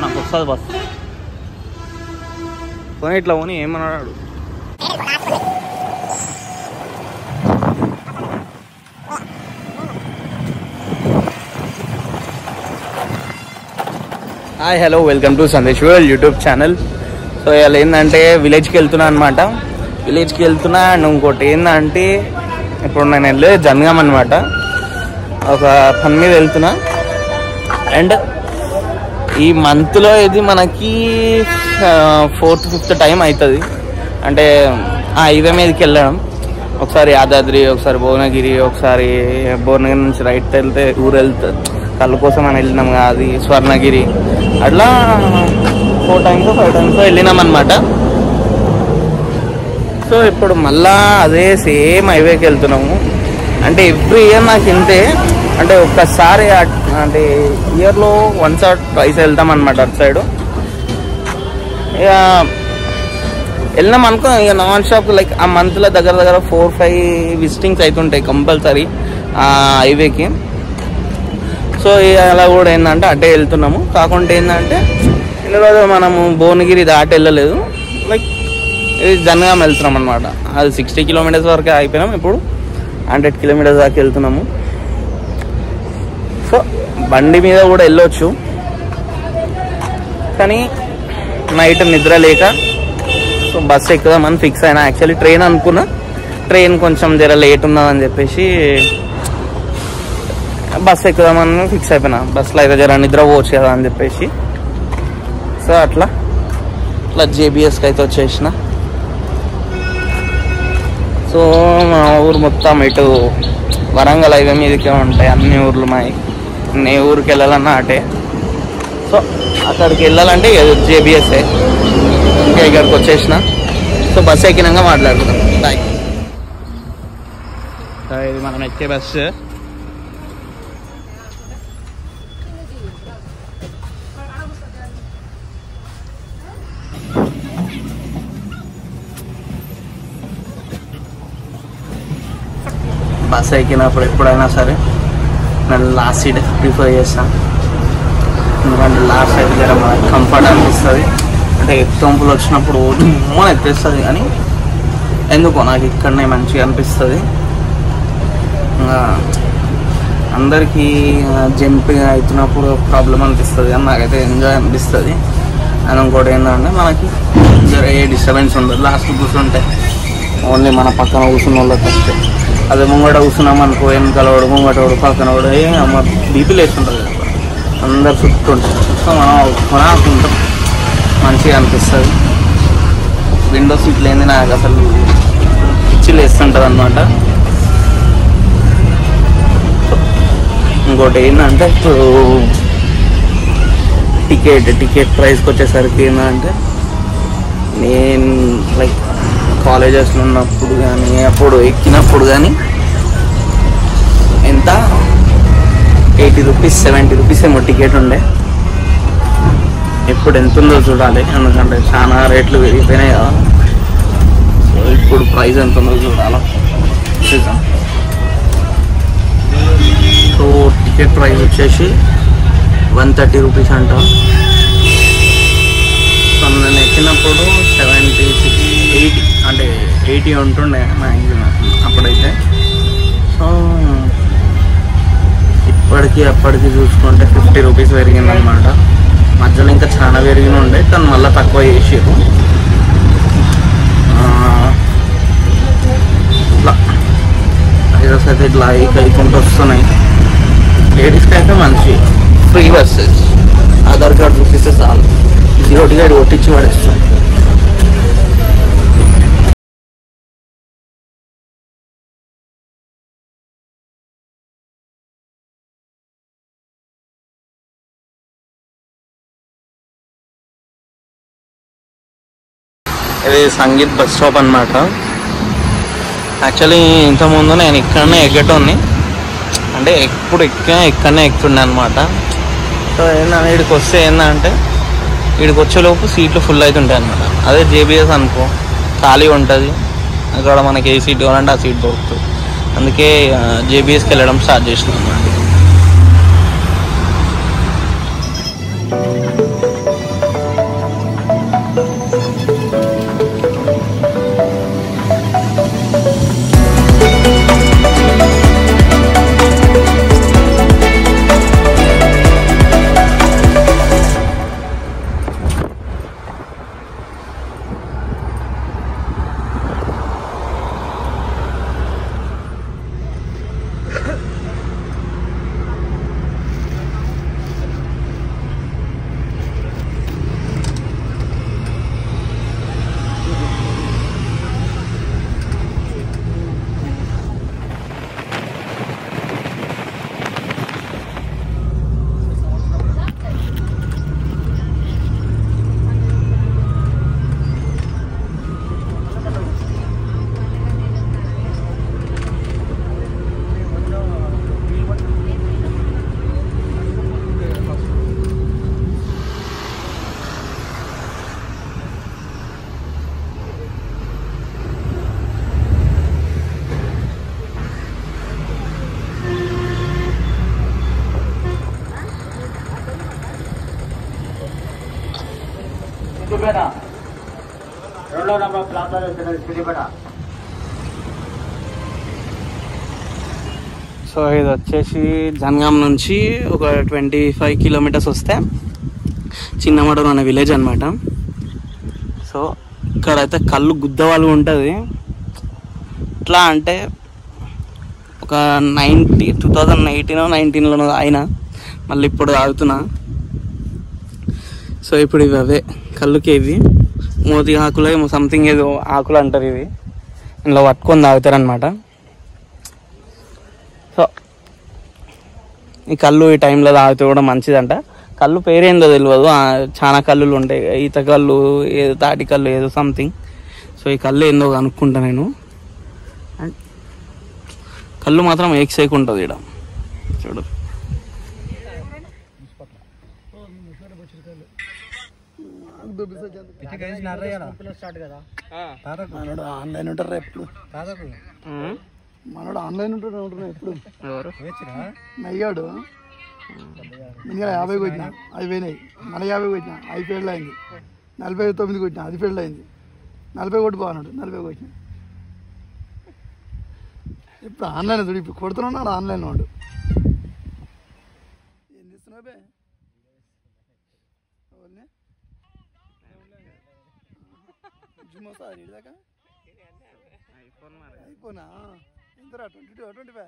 నాకు వస్తుంది బస్ కొని ఇట్లా కొని ఏమన్నాడు. Hi hello welcome to Sandesh world YouTube channel. So ఇలా ఏంటంటే విలేజ్కి వెళ్తున్నా అనమాట. విలేజ్కి వెళ్తున్నా అండ్ ఇంకోటి ఏంటంటే ఇప్పుడు నేను వెళ్ళేది జనగాం అనమాట. ఒక పని మీద వెళ్తున్నా అండ్ ఈ మంత్లో ఇది మనకి 4th 5th టైం అవుతుంది. అంటే ఆ హైవే మీదకి వెళ్ళడం, ఒకసారి యాదాద్రి, ఒకసారి భువనగిరి, ఒకసారి భువనగిరి నుంచి రైట్ వెళ్తే ఊరు వెళ్తుంది కళ్ళు కోసం అని వెళ్ళినాం కదా, అది స్వర్ణగిరి. అట్లా 4 times 5 times వెళ్ళినాం అనమాట. సో ఇప్పుడు మళ్ళా అదే సేమ్ హైవేకి వెళ్తున్నాము. అంటే ఎవ్రీ ఇయర్ నాకు ఇంతే, అంటే ఒక్కసారి అంటే ఇయర్లో 1 or 2 వెళ్తాం అనమాట అటు సైడు. ఇక వెళ్ళినాం అనుకో, ఇక నాన్ స్టాప్ లైక్ ఆ మంత్లో దగ్గర 4-5 విజిటింగ్స్ అవుతుంటాయి కంపల్సరీ ఆ హైవేకి. సో అలా కూడా ఏంటంటే అటే వెళ్తున్నాము. కాకుండా ఏంటంటే ఇన్ని రోజులు మనము భువనగిరి దాటి వెళ్ళలేదు, లైక్ ఇది జనగాం వెళ్తున్నాం అనమాట. అది 60 kilometers వరకు అయిపోయినాం, ఇప్పుడు 100 kilometers దాకా వెళ్తున్నాము. సో బండి మీద కూడా వెళ్ళొచ్చు, కానీ నైట్ నిద్ర లేక సో బస్సు ఎక్కుదామని ఫిక్స్ అయినా. యాక్చువల్లీ ట్రైన్ అనుకున్నా, ట్రైన్ కొంచెం జర లేట్ ఉన్నదని చెప్పేసి బస్సు ఎక్కుదామని ఫిక్స్ అయిపోయినా. బస్సులో అయితే జర నిద్ర పోవచ్చు కదా అని చెప్పేసి. సో అట్లా జేబీఎస్కి అయితే వచ్చేసిన. సో మా ఊరు మొత్తం ఇటు వరంగల్ హైవే మీదకే ఉంటాయి అన్ని ఊర్లు మాయి. ఏ ఊరికి వెళ్ళాలన్నా అటే. సో అక్కడికి వెళ్ళాలంటే జేబీఎస్ఏ. ఇంకా ఇక్కడికి వచ్చేసిన. సో బస్సు ఎక్కినాక మాట్లాడుకుందాం. బాయ్. ఇది మనం ఎక్కే బస్సు. బస్ ఎక్కినప్పుడు ఎప్పుడైనా సరే నేను లాస్ట్ సీట్ ప్రిఫర్ చేస్తాను. ఎందుకంటే లాస్ట్ సైడ్ జర మనకి కంఫర్ట్ అనిపిస్తుంది. అంటే ఎత్తంపులు వచ్చినప్పుడు మూన ఎత్తేస్తుంది, కానీ ఎందుకో నాకు ఇక్కడనే మంచిగా అనిపిస్తుంది. అందరికీ జంపింగ్ అవుతున్నప్పుడు ప్రాబ్లం అనిపిస్తుంది, కానీ నాకైతే ఎంజాయ్ అనిపిస్తుంది. అని ఇంకోటి ఏంటంటే మనకి జర ఏ డిస్టర్బెన్స్ ఉండదు. లాస్ట్ కూర్చుంటే ఓన్లీ మన పక్కన కూర్చున్న వాళ్ళకి వస్తే, అదే ముంగట కూర్చున్నాం అనుకో, వెనకాలవాడు ముంగటవాడు పక్కనవాడు అమ్మ బీపీ లేస్తుంటుంది కదా, అందరు చుట్టూ ఉంటుంది. సో మనం కొనాకుంటాం, మంచిగా అనిపిస్తుంది. విండో సీట్ లేని నాకు అసలు పిచ్చి లేస్తుంటుంది అనమాట. ఇంకోటి ఏంటంటే ఇప్పుడు టికెట్ ప్రైస్కి వచ్చేసరికి ఏంటంటే నేను లైక్ కాలేజెస్లో ఉన్నప్పుడు కానీ అప్పుడు ఎక్కినప్పుడు కానీ ఎంత 80 rupees 70 rupees ఏమో టికెట్ ఉండే. ఇప్పుడు ఎంత ఉందో చూడాలి, ఎందుకంటే చాలా రేట్లు పెరిగిపోయినాయి కదా. సో ఇప్పుడు ప్రైస్ ఎంత ఉందో చూడాలి. సో టికెట్ ప్రైస్ వచ్చేసి 130 rupees అంట. సో నేను ఎక్కినప్పుడు 76 80 అంటే 80 ఉంటుండే మ్యాక్సిమం అప్పుడైతే. సో అప్పటికి చూసుకుంటే 50 rupees పెరిగిందనమాట. మధ్యలో ఇంకా చాలా పెరిగిన ఉండే, కానీ మళ్ళీ తక్కువ చేసారు. ఇట్లా ప్రైజెస్ అయితే ఇట్లా అయికుంటూ వస్తున్నాయి. లేడీస్కి అయితే మంచి ఫ్రీ బస్సెస్, ఆధార్ కార్డు చూపిస్తే చాలు, 0 ticket కొట్టించి పడేస్తాం. ఇది సంగీత్ బస్ స్టాప్ అనమాట. యాక్చువల్లీ ఇంతకుముందు నేను ఇక్కడనే ఎగ్గటోని, అంటే ఎప్పుడు ఇక్కడనే ఎక్కుతుండే అనమాట. సో ఏంటంటే వీడికి వస్తే ఏంటంటే వీడికి వచ్చేలోపు సీట్లు ఫుల్ అవుతుంటాయి అనమాట. అదే జేబీఎస్ అనుకో ఖాళీ ఉంటుంది, అక్కడ మనకి ఏ సీట్ కావాలంటే ఆ సీట్ దొరుకుతుంది. అందుకే జేబీఎస్కి వెళ్ళడం స్టార్ట్ చేసినాం అన్నమాట. సో ఇది వచ్చేసి జనగాం నుంచి ఒక 25 కిలోమీటర్స్ వస్తే చిన్నమడూరు అనే విలేజ్ అనమాట. సో ఇక్కడైతే కళ్ళు గుద్దవాళ్ళు ఉంటుంది. ఎట్లా అంటే ఒక 2018-19లో అయినా మళ్ళీ ఇప్పుడు తాగుతున్నా. సో ఇప్పుడు ఇవి అవే కళ్ళుకి ఇవి మోతి ఆకులు సంథింగ్ ఏదో ఆకులు అంటారు. ఇవి ఇందులో పట్టుకొని తాగుతారనమాట. సో ఈ కళ్ళు ఈ టైంలో తాగితే కూడా మంచిదంట. కళ్ళు పేరేందో తెలియదు, చాలా కళ్ళులు ఉంటాయి, ఈత కళ్ళు ఏదో తాటి కళ్ళు ఏదో సంథింగ్. సో ఈ కళ్ళు ఏందో కనుక్కుంటా నేను. కళ్ళు మాత్రం ఏక్ ఉంటుంది ఇక్కడ చూడు. ఆన్లైన్ ఉంటారా ఎప్పుడు? మనోడు ఆన్లైన్ ఉంటున్నా ఎప్పుడు? నయ్యాడు ఇంకా 50 కొట్టినా, అది పోయినాయి. మన 50 కొట్టినా, అది ఫెయిల్ అయింది. 49 కొట్టినా, అది ఫెయిల్ అయింది. 40 కొట్టి బాగున్నాడు, 40 కొట్టినా. ఇప్పుడు ఆన్లైన్ చూడు, ఇప్పుడు కొడుతున్నాడు ఆన్లైన్ వాడు. ఏం చేస్తున్నావు బే? దాకా అయిపోనా ఎంతరా? 22 25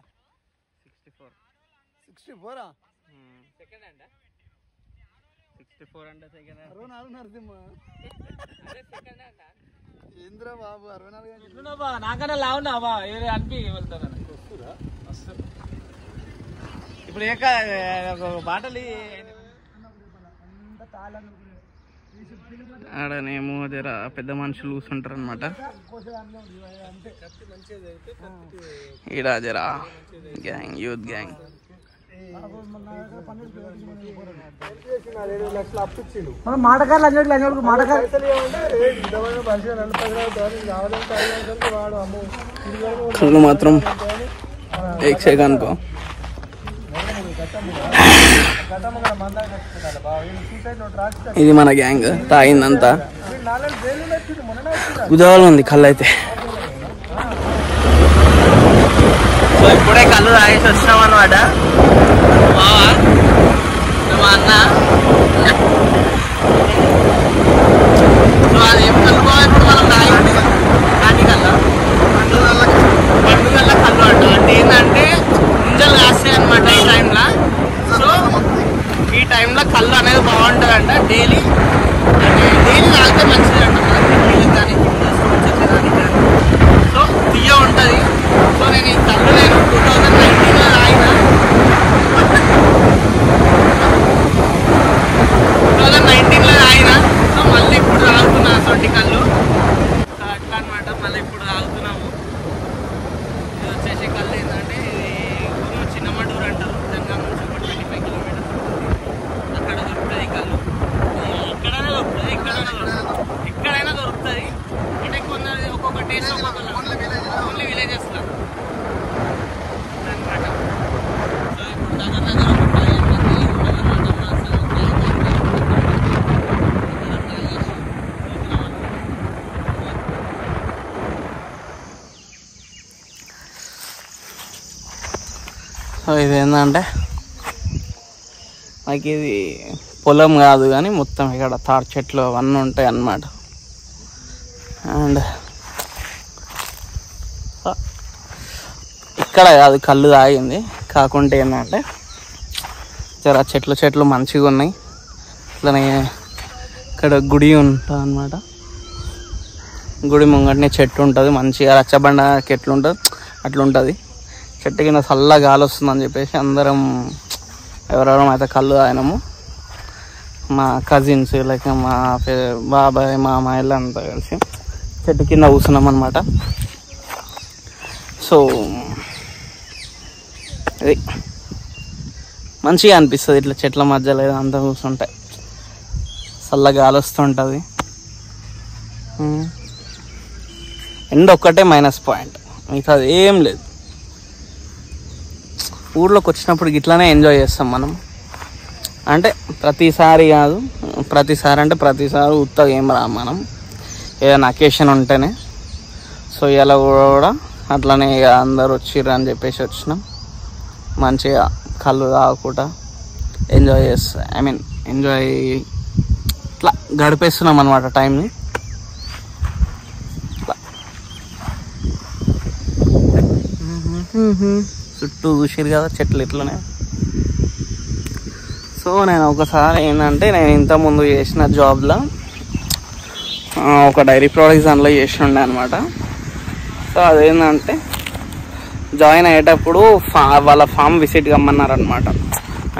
64 64 అంటే సెకండ్ 64 నరసింహ ఏంద్రా బాబు 64 నాకన్నా లావున్నావా అనిపి వెళ్తాను. ఇప్పుడు బాటలు ఆడనేమో జర పెద్ద మనుషులు కూర్చుంటారు అనమాట. ఈడ జరా గ్యాంగ్, యూత్ గ్యాంగ్. కళ్ళు మాత్రం ఏక్ అనుకో. ఇది మన గ్యాంగ్ తాగిందంతా ఉదయాలు ఉంది కళ్ళు అయితే. సో ఇప్పుడే కళ్ళు తాగేసి వచ్చినాం అనమాట. మా అన్న సో అదేం కళ్ళు ఇప్పుడు మనం తాగింది కాటి కళ్ళు పండుగల కళ్ళు అంట. అంటే ఏంటంటే ముంజలు కాస్తాయి అనమాట ఈ టైంలో. సో ఈ టైంలో కళ్ళు అనేది బాగుంటుందంట. డైలీ తాగితే మంచిది అంట. కానీ సో తీయ ఉంటుంది. సో నేను ఈ కళ్ళు 2019లో తాగిన. 2019 సో ఇదేంటంటే నాకు ఇది పొలం కాదు కానీ మొత్తం ఇక్కడ తాటి చెట్లు అవన్నీ ఉంటాయి అన్నమాట. అండ్ ఇక్కడ కాదు కళ్ళు తాగింది, కాకుంటే ఏంటంటే జర చెట్లు మంచిగా ఉన్నాయి. ఇట్లనే ఇక్కడ గుడి ఉంటుంది అన్నమాట. గుడి ముంగటనే చెట్టు ఉంటుంది, మంచిగా రచ్చబండకి ఎట్లుంటుంది అట్లుంటుంది. చెట్టు కింద చల్ల గాలి వస్తుందని చెప్పేసి అందరం ఎవరెవరం అయితే కళ్ళు తాగినాము. మా కజిన్స్ లైక్ మా బాబాయ్ మామ ఇలా అంతా కలిసి చెట్టు కింద కూర్చున్నాం అనమాట. సో అది మంచిగా అనిపిస్తుంది ఇట్లా చెట్ల మధ్యలో అంతా కూర్చుంటాయి, చల్ల గాలి వస్తుంటుంది. ఎండ ఒక్కటే మైనస్ పాయింట్, మిగతా అది ఏం లేదు. ఊర్లోకి వచ్చినప్పుడు ఇట్లానే ఎంజాయ్ చేస్తాం మనం. అంటే ప్రతిసారి కాదు, ప్రతిసారి ఉత్తగా ఏం రా మనం, ఏదైనా అకేషన్ ఉంటేనే. సో ఇలా కూడా అట్లనే ఇక అందరు వచ్చిర్రు అని చెప్పేసి వచ్చినాం. మంచిగా కళ్ళు తాగకుండా ఎంజాయ్ చేస్తా, ఎంజాయ్ ఇట్లా గడిపేస్తున్నాం అనమాట టైంని. చుట్టూ చూసిరు కదా చెట్లు ఇట్లనే. సో నేను ఒకసారి ఏంటంటే నేను ఇంతకుముందు చేసిన జాబ్లో ఒక డైరీ ప్రోడక్ట్స్ దాంట్లో చేసి ఉండే అనమాట. సో అదేంటంటే జాయిన్ అయ్యేటప్పుడు వాళ్ళ ఫామ్ విజిట్ కమ్మన్నారనమాట.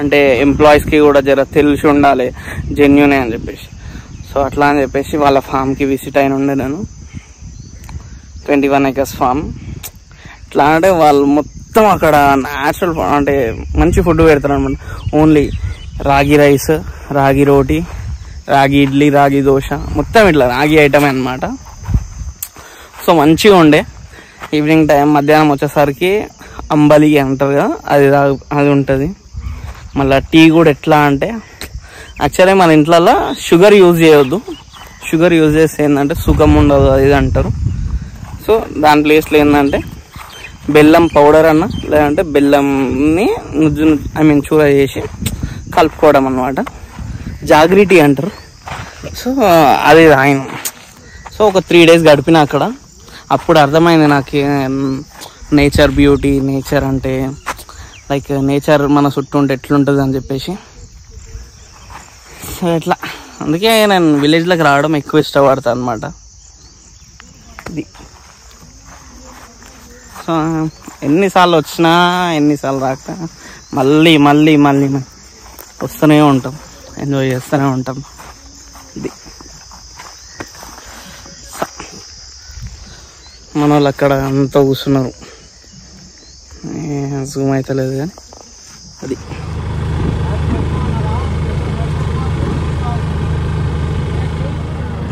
అంటే ఎంప్లాయీస్కి కూడా జర తెలిసి ఉండాలి జెన్యూనే అని చెప్పేసి. సో అట్లా అని చెప్పేసి వాళ్ళ ఫామ్కి విజిట్ అయిన ఉండే నేను. 21 acres ఫామ్. ఎట్లా అంటే వాళ్ళు మొత్తం అక్కడ న్యాచురల్ అంటే మంచి ఫుడ్ పెడతారు అనమాట. ఓన్లీ రాగి రైస్, రాగి రోటీ, రాగి ఇడ్లీ, రాగి దోశ, మొత్తం ఇట్లా రాగి ఐటమే అనమాట. సో మంచిగా ఉండే. ఈవినింగ్ టైం మధ్యాహ్నం వచ్చేసరికి అంబలి అంటారు కదా, అది ఉంటుంది. మళ్ళీ టీ కూడా ఎట్లా అంటే యాక్చువల్లీ మన ఇంట్లో షుగర్ యూజ్ చేయొద్దు. షుగర్ యూజ్ చేస్తే ఏంటంటే సుఖం ఉండదు అది అంటారు. సో దాని ప్లేస్లో ఏంటంటే బెల్లం పౌడర్ అన్న లేదంటే బెల్లంని చూర చేసి కలుపుకోవడం అన్నమాట. జాగ్రీ టీ అంటారు. సో అది తాగిన. సో ఒక 3 days గడిపిన అక్కడ. అప్పుడు అర్థమైంది నాకు నేచర్ బ్యూటీ, నేచర్ అంటే లైక్ నేచర్ మన చుట్టూ ఉంటే ఎట్లుంటుంది అని చెప్పేసి. సో ఇట్లా అందుకే నేను విలేజ్లోకి రావడం ఎక్కువ ఇష్టపడతాను అనమాట. ఇది సో ఎన్నిసార్లు వచ్చినా ఎన్నిసార్లు రాక మళ్ళీ మళ్ళీ మళ్ళీ వస్తూనే ఉంటాం, ఎంజాయ్ చేస్తూనే ఉంటాం. ఇది మన వాళ్ళు అక్కడ అంతా కూర్చున్నారు, జూమ్ అయితే లేదు కానీ అది.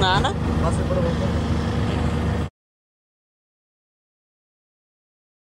నాన్న